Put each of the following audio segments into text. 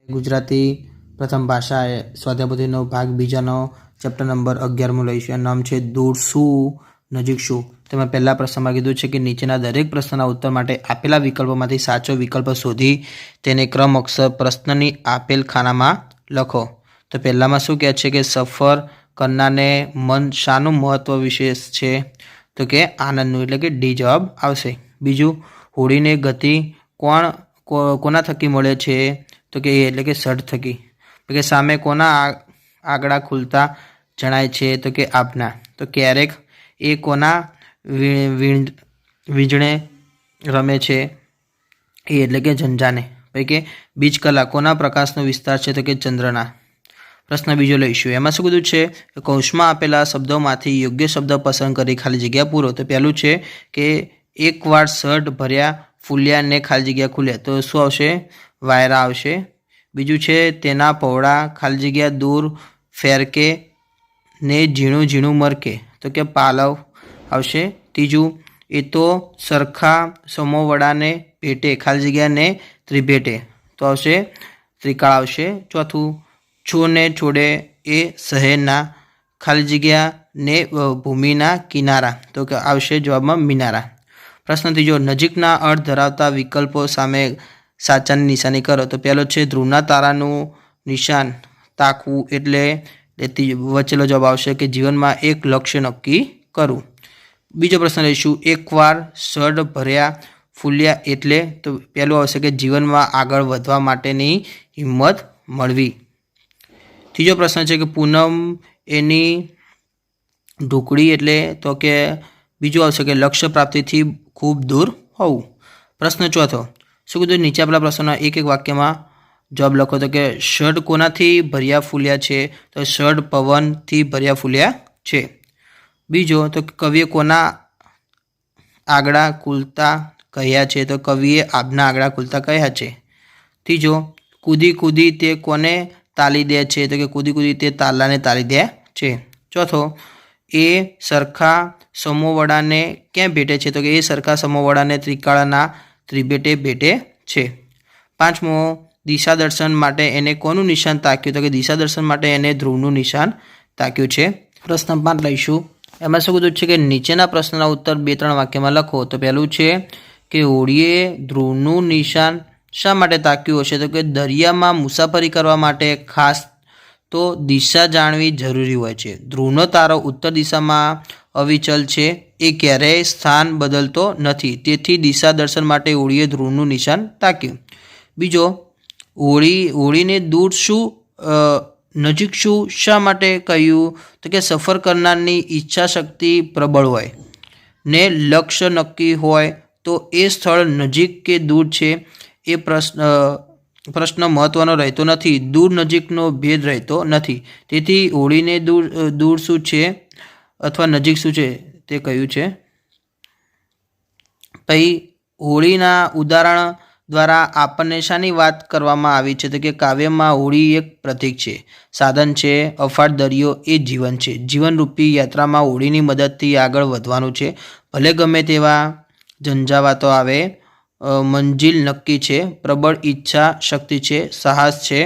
ગુજરાતી પ્રથમ ભાષા સ્વાધ્યાયપોથીનો ભાગ બીજાનો ચેપ્ટર નંબર 11 લઈશું. નામ છે દૂર શું નજીક શું. તેમાં પહેલા પ્રશ્નમાં કીધું છે કે નીચેના દરેક પ્રશ્નના ઉત્તર માટે આપેલા વિકલ્પોમાંથી સાચો વિકલ્પ શોધી તેને ક્રમ અક્ષર પ્રશ્નની આપેલ ખાનામાં લખો. તો પહેલામાં શું કહે છે કે સફર કરનારને મન શાનું મહત્વ વિશેષ છે? તો કે આનંદનું, એટલે કે ડી જવાબ આવશે. બીજું, હોડીને ગતિ કોના થકી મળે છે? તો કે એટલે કે સઢ થકી. તો કે સામે કોના આગળા ખુલતા જણાય છે? તો કે આપના. તો ક્યારેક એ કોના વીજણે રમે છે? એ એટલે કે ઝંઝાને. પછી કે બીજ કલા કોના પ્રકાશનો વિસ્તાર છે? તો કે ચંદ્રના. પ્રશ્ન બીજો લઈશું. એમાં શું કીધું છે? કૌંસમાં આપેલા શબ્દોમાંથી યોગ્ય શબ્દ પસંદ કરી ખાલી જગ્યા પૂરો. તો પહેલું છે કે એકવાર સઢ ભર્યા ફૂલ્યા ને ખાલી જગ્યા ખુલ્યા. તો શું આવશે? વાયરા આવશે. બીજું છે તેના પહોળા ખાલી જગ્યા દૂર ફેરકે ને ઝીણું ઝીણું મરકે. તો કે પાલવ આવશે. ત્રીજું, એ તો સરખા સમોવડાને ભેટે ખાલી જગ્યા ને ત્રિભેટે. તો આવશે ત્રિકાળ આવશે. ચોથું, છોને છોડે એ શહેરના ખાલી જગ્યા ને ભૂમિના કિનારા. તો કે આવશે જવાબમાં મિનારા. પ્રશ્ન ત્રીજો, નજીકના અર્થ ધરાવતા વિકલ્પો સામે સાચાની નિશાની કરો. તો પહેલો છે ધ્રુવના તારાનું નિશાન તાકવું, એટલે વચ્ચેલો જવાબ આવશે કે જીવનમાં એક લક્ષ્ય નક્કી કરવું. બીજો પ્રશ્ન લઈશું, એકવાર સઢ ભર્યા ફૂલ્યા એટલે? તો પહેલું આવશે કે જીવનમાં આગળ વધવા માટેની હિંમત મળવી. ત્રીજો પ્રશ્ન છે કે પૂનમ એની ઢુકડી એટલે? તો કે બીજું આવશે કે લક્ષ્ય પ્રાપ્તિથી ખૂબ દૂર હોવું. પ્રશ્ન ચોથો, શું કીધું? નીચે આપેલા પ્રશ્નોના એક એક વાક્યમાં જવાબ લખો. તો કે સઢ કોનાથી ભર્યા ફૂલ્યા છે? તો સઢ પવનથી ભર્યા ફૂલ્યા છે. બીજો, તો કવિએ કોના આગળા ખુલતા કહ્યા છે? તો કવિએ આપના આગળા ખુલતા કહ્યા છે. ત્રીજો, કૂદી કૂદી તે કોને તાલી દે છે? તો કે કૂદી કૂદી તે તાલાને તાલી દે છે. ચોથો, એ સરખા સમોવડાને ક્યાં ભેટે છે? તો કે એ સરખા સમોવડાને ત્રિકાળના ત્રિભેટે ભેટે છે. પાંચમો, દિશા દર્શન માટે એને કોનું નિશાન તાક્યું? તો કે દિશા દર્શન માટે એને ધ્રુવનું નિશાન તાક્યું છે. પ્રશ્ન 5 લઈશું. એમાં શું કીધું છે કે નીચેના પ્રશ્નના ઉત્તર 2-3 વાક્યમાં લખો. તો પહેલું છે કે હોડીએ ધ્રુવનું નિશાન શા માટે તાક્યું હશે? તો કે દરિયામાં મુસાફરી કરવા માટે ખાસ તો દિશા જાણવી જરૂરી હોય છે. ધ્રુવનો તારો ઉત્તર દિશામાં અવિચલ છે, એ ક્યારેય સ્થાન બદલતો નથી, તેથી દિશા દર્શન માટે હોડીએ ધ્રુવનું નિશાન તાક્યું. બીજો, હોડીને દૂર શું નજીક શું શા માટે કહ્યું? તો કે સફર કરનારની ઈચ્છા શક્તિ પ્રબળ હોય ને લક્ષ્ય નક્કી હોય તો એ સ્થળ નજીક કે દૂર છે એ પ્રશ્ન મહત્વનો રહેતો નથી. દૂર નજીકનો ભેદ રહેતો નથી, તેથી હોડીને દૂર શું છે અથવા નજીક શું છે તે કહ્યું છે. પછી હોડીના ઉદાહરણ દ્વારા આપણને શાની વાત કરવામાં આવી છે? તો કે કાવ્યમાં હોડી એક પ્રતીક છે, સાધન છે, અફાટ દરિયો એ જીવન છે. જીવનરૂપી યાત્રામાં હોડીની મદદથી આગળ વધવાનું છે. ભલે ગમે તેવા ઝંઝાવાતો આવે, મંજિલ નક્કી છે, પ્રબળ ઈચ્છા શક્તિ છે, સાહસ છે,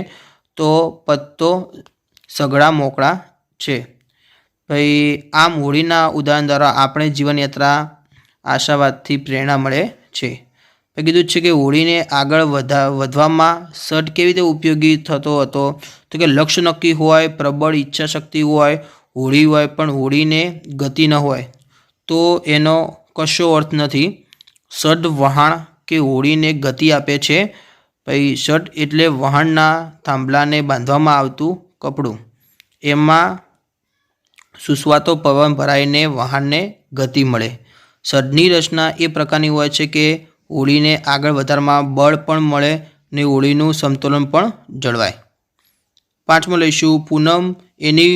તો પત્તો સઘળા મોકળા છે. પછી આમ હોડીના ઉદાહરણ દ્વારા આપણે જીવનયાત્રા આશાવાદથી પ્રેરણા મળે છે. કીધું છે કે હોડીને આગળ વધવામાં સઢ કેવી રીતે ઉપયોગી થતો હતો? તો કે લક્ષ્ય નક્કી હોય, પ્રબળ ઈચ્છા શક્તિ હોય, હોડી હોય પણ હોડીને ગતિ ન હોય તો એનો કશો અર્થ નથી. સઢ વહાણ કે હોડીને ગતિ આપે છે. પછી સઢ એટલે વહાણના થાંભલાને બાંધવામાં આવતું કપડું, એમાં સુસવાતો પવન ભરાઈને વહાણને ગતિ મળે. સઢની રચના એ પ્રકારની હોય છે કે હોડીને આગળ વધારવામાં બળ પણ મળે ને હોડીનું સમતોલન પણ જળવાય. 5મો લઈશું, પૂનમ એની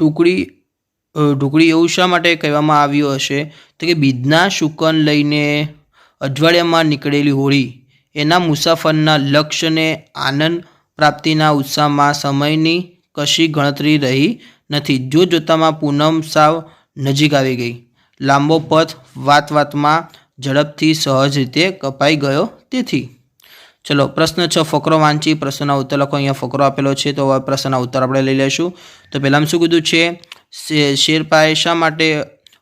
ઢુકડી એવું શા માટે કહેવામાં આવ્યું હશે? તો કે બીજના શુકન લઈને અજવાળિયામાં નીકળેલી હોડી એના મુસાફરના લક્ષ્યને આનંદ પ્રાપ્તિના ઉત્સાહમાં સમયની કશી ગણતરી રહી નથી. જોતામાં પૂનમ સાવ નજીક આવી ગઈ. લાંબો પથ વાતમાં ઝડપથી સહજ રીતે કપાઈ ગયો. તેથી ચલો પ્રશ્ન 6 ફકરો વાંચી પ્રશ્નના ઉત્તર લખો। અહીંયા ફકરો આપેલો છે તો હવે પ્રશ્નના ઉત્તર આપણે લઈ લઈશું। તો પહેલામાં શું કીધું છે, શેરપાએ શા માટે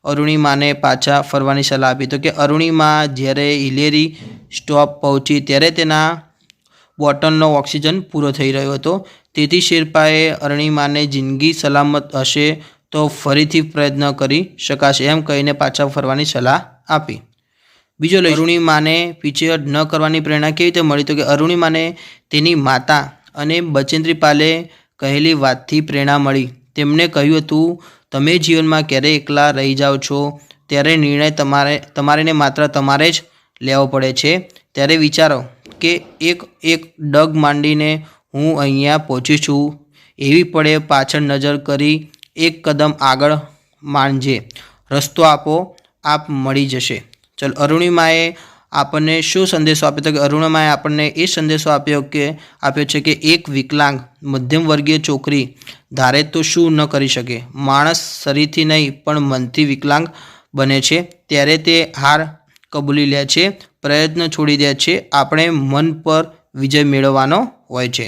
અરુણિમાને પાછા ફરવાની સલાહ આપી? તો કે અરુણિમા જ્યારે હિલેરી સ્ટોપ પહોંચી ત્યારે તેના બોટલનો ઓક્સિજન પૂરો થઈ રહ્યો હતો, તેથી શેરપાએ અરુણિમાને જિંદગી સલામત હશે તો ફરીથી પ્રયત્ન કરી શકાશે એમ કહીને પાછા ફરવાની સલાહ આપી। બીજો લઈ, અરુણિમાને પીછેહટ ન કરવાની પ્રેરણા કેવી રીતે મળી? તો કે અરુણિમાને તેની માતા અને બચેન્દ્રીપાલે કહેલી વાતથી પ્રેરણા મળી। તેમણે કહ્યું હતું, તમે જીવનમાં ક્યારે એકલા રહી જાઓ છો ત્યારે નિર્ણય તમારે ને માત્ર તમારે જ લેવો પડે છે। ત્યારે વિચારો કે એક ડગ માંડીને હું અહીંયા પહોંચી છું, એવી પડે પાછળ નજર કરી એક કદમ આગળ માંડજે, રસ્તો આપો આપ મળી જશે। ચલો અરુણિમાએ આપણને શું સંદેશો આપ્યો? તો કે અરુણિમાએ આપણને એ સંદેશો આપ્યો છે કે એક વિકલાંગ મધ્યમ વર્ગીય છોકરી ધારે તો શું ન કરી શકે। માણસ શરીરથી નહીં પણ મનથી વિકલાંગ બને છે ત્યારે તે હાર કબૂલી લે છે, પ્રયત્ન છોડી દે છે। આપણે મન પર વિજય મેળવવાનો હોય છે।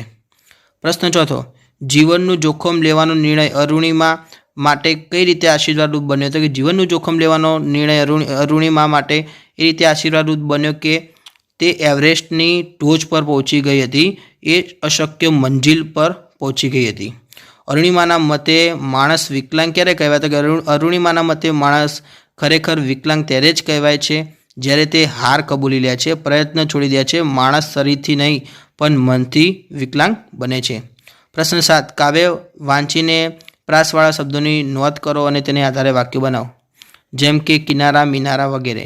પ્રશ્ન 4 જીવનનું જોખમ લેવાનો નિર્ણય અરુણિમા માટે કઈ રીતે આશીર્વાદરૂપ બન્યો? તો કે જીવનનું જોખમ લેવાનો નિર્ણય અરુણિમા માટે એ રીતે આશીર્વાદરૂપ બન્યો કે તે એવરેસ્ટની ટોચ પર પહોંચી ગઈ હતી, એ અશક્ય મંજિલ પર પહોંચી ગઈ હતી। અરુણિમાના મતે માણસ વિકલાંગ ક્યારે કહેવાય? તો કે અરુણિમાના મતે માણસ ખરેખર વિકલાંગ ત્યારે જ કહેવાય છે જ્યારે તે હાર કબૂલી લે છે, પ્રયત્ન છોડી દે છે। માણસ શરીરથી નહીં પણ મનથી વિકલાંગ બને છે। પ્રશ્ન 7 કાવ્ય વાંચીને પ્રાસવાળા શબ્દોની નોંધ કરો અને તેને આધારે વાક્ય બનાવો, જેમ કે કિનારા, મિનારા વગેરે।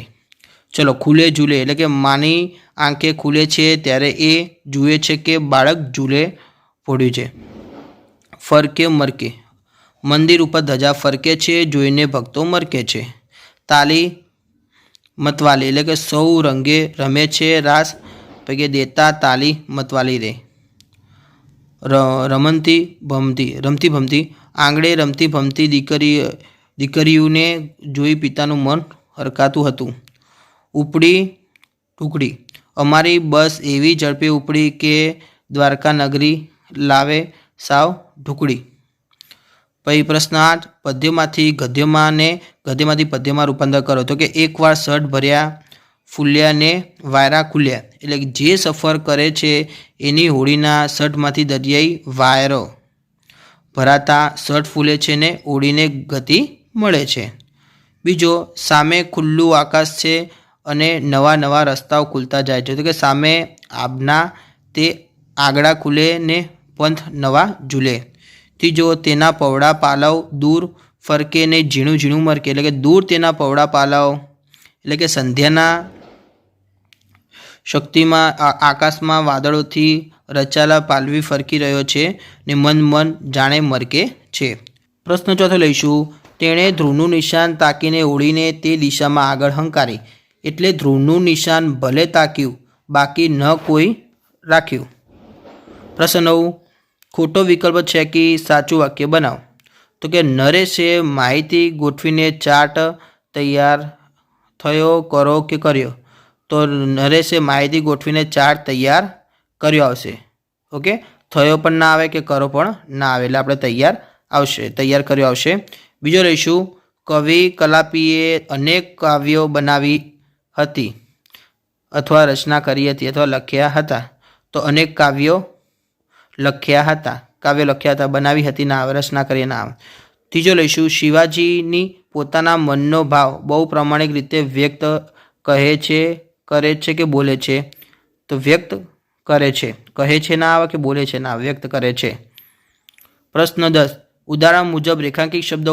ચલો ખુલે ઝૂલે એટલે કે માની આંખે ખુલે છે ત્યારે એ જુએ છે કે બાળક ઝૂલે પડ્યું છે। ફરકે મરકે મંદિર ઉપર ધજા ફરકે છે, જોઈને ભક્તો મરકે છે। તાલી મતવાલી એટલે કે સૌ રંગે રમે છે રાસ, પૈકી દેતા તાલી મતવાલી રે। રમતી ભમતી આંગળે રમતી ભમતી દીકરીઓને જોઈ પિતાનું મન હરખાતું હતું। ઉપડી ટુકડી અમારી બસ એવી ઝડપે ઉપડી કે દ્વારકા નગરી લાવે સાવ ઢુકડી। પછી પ્રશ્ન 8 પદ્યમાંથી ગદ્યમાં ને ગદ્યમાંથી પદ્યમાં રૂપાંતર કરો। તો કે એકવાર શર્ટ ભર્યા ફૂલ્યા ને વાયરા ખુલ્યા એટલે જે સફર કરે છે એની હોડીના શર્ટમાંથી દરિયાઈ વાયરો ભરાતા શર્ટ ફૂલે છે ને હોડીને ગતિ મળે છે। બીજો સામે ખુલ્લું આકાશ છે અને નવા નવા રસ્તાઓ ખુલતા જાય છે। તો કે સામે આબના તે આગળ ખુલે ને પંથ નવા ઝૂલે। ત્રીજો તેના પવડા પાલવ દૂર ફરકે ને ઝીણું ઝીણું મરકે એટલે કે દૂર તેના પવડા પાલવ એટલે કે સંધ્યાના શક્તિમાં આકાશમાં વાદળોથી રચાયેલા પાલવી ફરકી રહ્યો છે ને મન જાણે મરકે છે। પ્રશ્ન 4 લઈશું, તેણે ધ્રુવનું નિશાન તાકીને ઉડીને તે દિશામાં આગળ હંકારી એટલે ધ્રુવનું નિશાન ભલે તાક્યું બાકી ન કોઈ રાખ્યું। પ્રશ્ન 9 ખોટો વિકલ્પ છે કે સાચું વાક્ય બનાવો। તો કે નરેશે માહિતી ગોઠવીને ચાર્ટ તૈયાર થયો કરો કે કર્યો? તો નરેશે માહિતી ગોઠવીને ચાર્ટ તૈયાર કર્યો આવશે। ઓકે, થયો પણ ના આવે કે કરો પણ ના આવે એટલે આપણે તૈયાર કર્યો આવશે। બીજો લઈશું, કવિ કલાપીએ અનેક કાવ્યો બનાવી હતી અથવા રચના કરી હતી અથવા લખ્યા હતા। તો અનેક કાવ્યો લખ્યા હતા, બનાવી હતી ના આવે, રચના કરી ના આવે। ત્રીજો લઈશું, શિવાજીની પોતાના મનનો ભાવ બહુ પ્રામાણિક રીતે વ્યક્ત કરે છે કે બોલે છે? તો વ્યક્ત કરે છે, કહે છે ના આવે કે બોલે છે ના, વ્યક્ત કરે છે। પ્રશ્ન 10 ઉદાહરણ મુજબ રેખાંકિત શબ્દ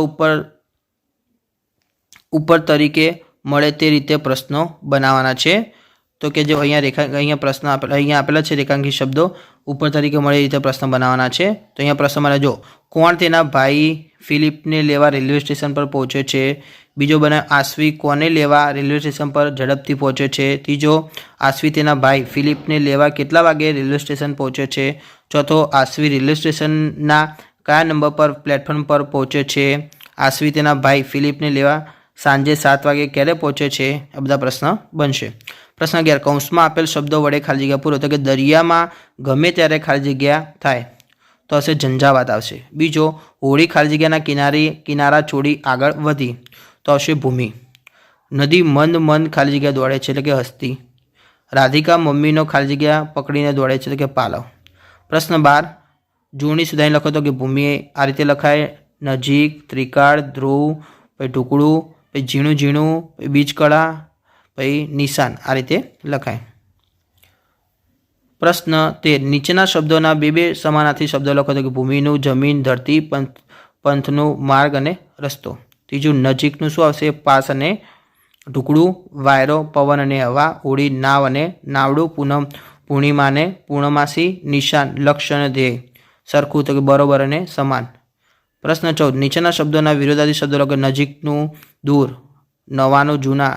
ઉપર તરીકે મળે તે રીતે પ્રશ્નો બનાવવાના છે। તો કે જો અહીંયા પ્રશ્ન આપેલા છે રેખાંકિત શબ્દો ઉપર તરીકે મળે એ રીતે પ્રશ્ન બનાવવાના છે। તો અહીંયા પ્રશ્ન મને જો, કોણ તેના ભાઈ ફિલિપને લેવા રેલવે સ્ટેશન પર પહોંચે છે? બીજો બને આશ્વી કોને લેવા રેલવે સ્ટેશન પર ઝડપથી પહોંચે છે? ત્રીજો આશ્વી તેના ભાઈ ફિલિપને લેવા કેટલા વાગે રેલવે સ્ટેશન પહોંચે છે? ચોથો આશ્વી રેલવે સ્ટેશનના કયા નંબર પર પ્લેટફોર્મ પર પહોંચે છે? આશ્વી તેના ભાઈ ફિલિપને લેવા સાંજે 7 વાગે ક્યારે પહોંચે છે? આ બધા પ્રશ્ન બનશે। પ્રશ્ન 11 કૌંસમાં આપેલ શબ્દો વડે ખાલી જગ્યા પૂરો. તો કે દરિયામાં ગમે ત્યારે ખાલી જગ્યા થાય તો હશે ઝંઝાવાત આવશે. બીજો હોળી ખાલી જગ્યાના કિનારા છોડી આગળ વધી તો આવશે ભૂમિ. નદી મંદ મંદ ખાલી જગ્યા દોડે છે એટલે કે હસ્તી. રાધિકા મમ્મીનો ખાલી જગ્યા પકડીને દોડે છે એટલે કે પાલવ. પ્રશ્ન 12 જોડણી સુધારી લખો તો કે ભૂમિ આ રીતે લખાય નજીક, ત્રિકાળ, ધ્રુવ, પછી ટુકડું, પછી ઝીણું ઝીણું, પછી બીજકળા, પછી નિશાન આ રીતે લખાય. પ્રશ્ન 13 નીચેના શબ્દોના બે સમાનાર્થી શબ્દો લખો તો કે ભૂમિનું જમીન, ધરતી, પંથનું માર્ગ અને રસ્તો. ત્રીજું નજીકનું શું આવશે? પાસ અને ટુકડું, વાયરો, પવન અને હવા, હોળી, નાવ અને નાવડું, પૂર્ણિમા અને પૂર્ણમાસી, નિશાન, લક્ષ્ય અને ધ્યેય. સરખું તો કે બરોબર અને સમાન. પ્રશ્ન 14 નીચેના શબ્દોના વિરોધાર્થી શબ્દો લખો. નજીકનું દૂર, નવાનું જૂના,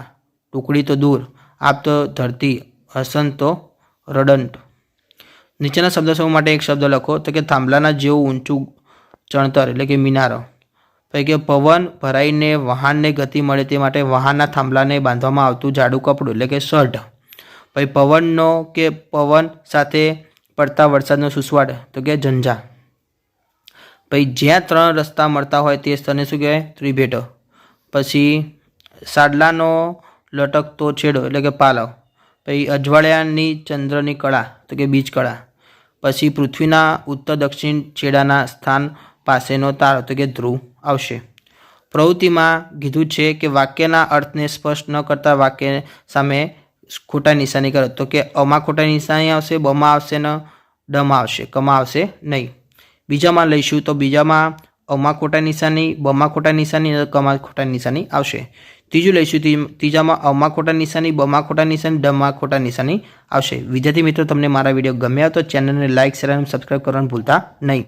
ટુકડી તો દૂર, આપ તો ધરતી, હસન તો રડંટ. નીચેના શબ્દ સમૂહ માટે એક શબ્દ લખો તો કે થાંભલાના જેવું ઊંચું ચણતર એટલે કે મિનારો. પછી કે પવન ભરાઈને વાહનને ગતિ મળે તે માટે વાહનના થાંભલાને બાંધવામાં આવતું જાડું કપડું એટલે કે શર્ટ. પછી પવનનો કે પવન સાથે પડતા વરસાદનો સુસવાટ તો કે ઝંઝા. પછી જ્યાં 3 રસ્તા મળતા હોય તે સ્થળને શું કહેવાય? ત્રિભેટો. પછી સાડલાનો લટકતો છેડો એટલે કે પાલવ. પછી અજવાળિયાની ચંદ્રની કળા તો કે બીજ કળા. પછી પૃથ્વીના ઉત્તર દક્ષિણ છેડાના સ્થાન પાસેનો તારો તો કે ધ્રુવ આવશે. પ્રવૃત્તિમાં કીધું છે કે વાક્યના અર્થને સ્પષ્ટ ન કરતા વાક્ય સામે ખોટા નિશાની કરો તો કે અમાં ખોટા નિશાની આવશે, બમાં આવશે ને ડમાં આવશે, કમાં આવશે નહીં. બીજામાં લઈશું તો બીજામાં અમાં ખોટા નિશાની, બમાં ખોટા નિશાની અને કમાં ખોટા નિશાની આવશે. ત્રીજું લઈશું ત્રીજામાં અમાં ખોટા નિશાની, બમાં ખોટા નિશાની, ડમાં ખોટા નિશાની આવશે. વિદ્યાર્થી મિત્રો તમને મારા વિડીયો ગમ્યા તો ચેનલને લાઇક, શેર અને સબસ્ક્રાઈબ કરવાનું ભૂલતા નહીં.